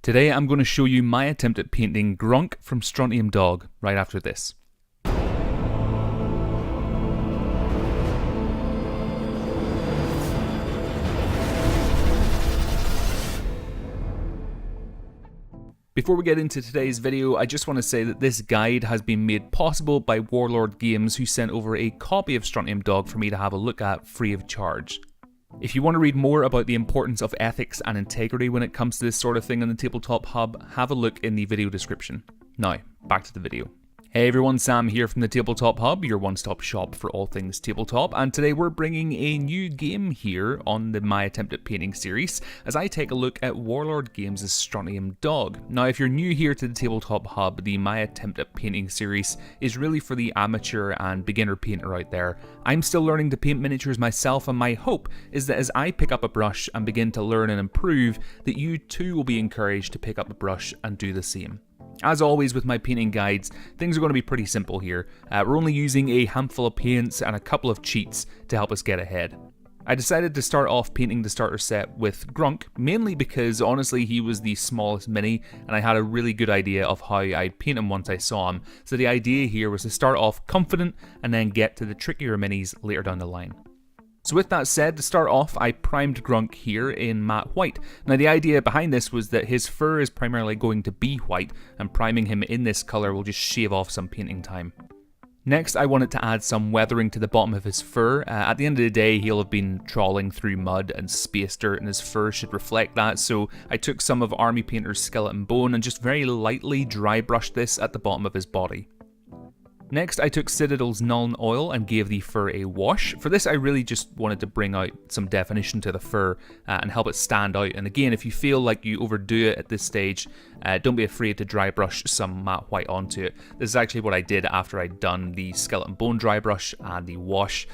Today I'm going to show you my attempt at painting Gronk from Strontium Dog right after this. Before we get into today's video, I just want to say that this guide has been made possible by Warlord Games, who sent over a copy of Strontium Dog for me to have a look at free of charge. If you want to read more about the importance of ethics and integrity when it comes to this sort of thing on the Tabletop Hub, have a look in the video description. Now, back to the video. Hey everyone, Sam here from the Tabletop Hub, your one-stop shop for all things tabletop, and today we're bringing a new game here on the My Attempt at Painting series, as I take a look at Warlord Games' Strontium Dog. Now if you're new here to the Tabletop Hub, the My Attempt at Painting series is really for the amateur and beginner painter out there. I'm still learning to paint miniatures myself, and my hope is that as I pick up a brush and begin to learn and improve, that you too will be encouraged to pick up a brush and do the same. As always with my painting guides, things are going to be pretty simple here. We're only using a handful of paints and a couple of cheats to help us get ahead. I decided to start off painting the starter set with Gronk, mainly because honestly he was the smallest mini and I had a really good idea of how I'd paint him once I saw him, so the idea here was to start off confident and then get to the trickier minis later down the line. So with that said, to start off, I primed Gronk here in matte white. Now the idea behind this was that his fur is primarily going to be white, and priming him in this colour will just shave off some painting time. Next, I wanted to add some weathering to the bottom of his fur. At the end of the day, he'll have been trawling through mud and space dirt, and his fur should reflect that, so I took some of Army Painter's skeleton bone and just very lightly dry brushed this at the bottom of his body. Next, I took Citadel's Nuln Oil and gave the fur a wash. For this, I really just wanted to bring out some definition to the fur and help it stand out. And again, if you feel like you overdo it at this stage, don't be afraid to dry brush some matte white onto it. This is actually what I did after I'd done the skeleton bone dry brush and the wash.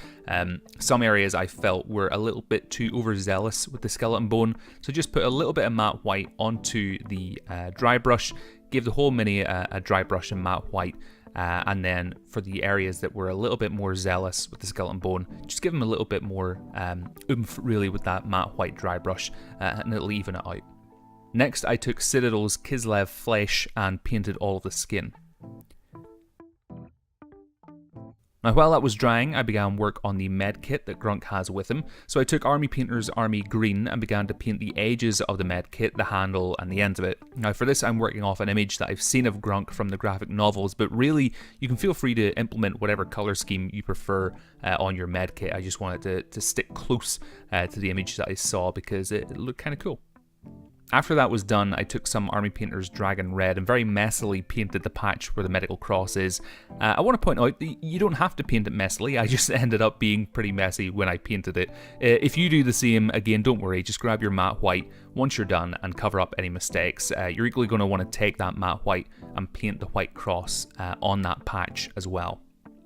Some areas I felt were a little bit too overzealous with the skeleton bone, so just put a little bit of matte white onto the dry brush, give the whole mini a dry brush in matte white. And then for the areas that were a little bit more zealous with the skeleton bone, just give them a little bit more oomph really with that matte white dry brush, and it'll even it out. Next, I took Citadel's Kislev Flesh and painted all of the skin. Now while that was drying, I began work on the med kit that Gronk has with him. So I took Army Painter's Army Green and began to paint the edges of the med kit, the handle and the ends of it. Now for this I'm working off an image that I've seen of Gronk from the graphic novels, but really you can feel free to implement whatever colour scheme you prefer on your med kit. I just wanted to stick close to the image that I saw because it looked kind of cool. After that was done, I took some Army Painter's Dragon Red and very messily painted the patch where the medical cross is. I want to point out that you don't have to paint it messily, I just ended up being pretty messy when I painted it. If you do the same, again, don't worry, just grab your matte white once you're done and cover up any mistakes. You're equally going to want to take that matte white and paint the white cross on that patch as well.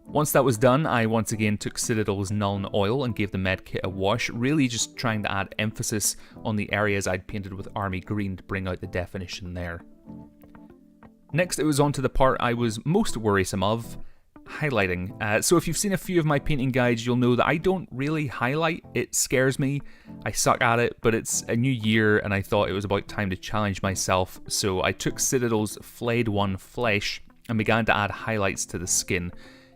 Once that was done, I once again took Citadel's Nuln Oil and gave the med kit a wash, really just trying to add emphasis on the areas I'd painted with Army Green to bring out the definition there. Next, it was on to the part I was most worrisome of, highlighting. So if you've seen a few of my painting guides, you'll know that I don't really highlight. It scares me. I suck at it, but it's a new year and I thought it was about time to challenge myself. So I took Citadel's Flayed One Flesh and began to add highlights to the skin.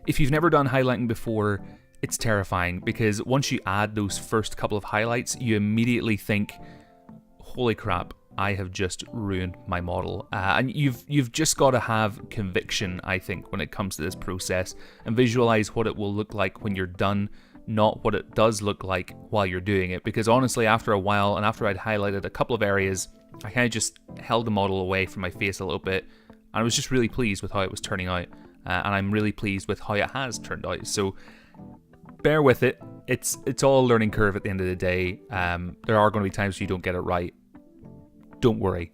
If you've never done highlighting before, it's terrifying because once you add those first couple of highlights, you immediately think, holy crap, I have just ruined my model. And you've just got to have conviction, I think, when it comes to this process and visualize what it will look like when you're done, not what it does look like while you're doing it. Because honestly, after a while and after I'd highlighted a couple of areas, I kind of just held the model away from my face a little bit and I was just really pleased with how it was turning out. And I'm really pleased with how it has turned out. So bear with it. It's all a learning curve at the end of the day. There are going to be times you don't get it right. Don't worry.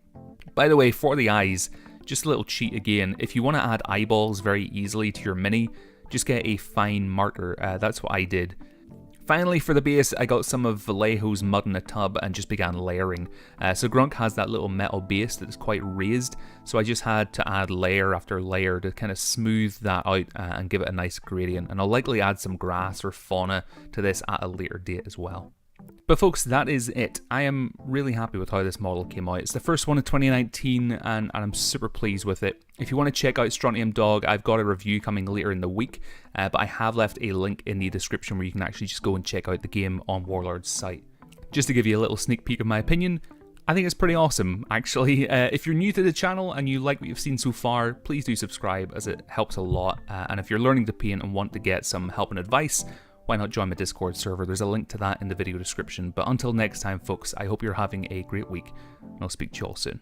By the way, for the eyes, just a little cheat again. If you want to add eyeballs very easily to your mini, just get a fine marker. That's what I did. Finally, for the base, I got some of Vallejo's Mud in a Tub and just began layering. So Gronk has that little metal base that is quite raised, so I just had to add layer after layer to kind of smooth that out and give it a nice gradient. And I'll likely add some grass or fauna to this at a later date as well. But folks, that is it. I am really happy with how this model came out. It's the first one of 2019 and I'm super pleased with it. If you want to check out Strontium Dog, I've got a review coming later in the week, but I have left a link in the description where you can actually just go and check out the game on Warlord's site. Just to give you a little sneak peek of my opinion, I think it's pretty awesome, actually. If you're new to the channel and you like what you've seen so far, please do subscribe as it helps a lot. And if you're learning to paint and want to get some help and advice, why not join my Discord server? There's a link to that in the video description. But until next time, folks, I hope you're having a great week, and I'll speak to you all soon.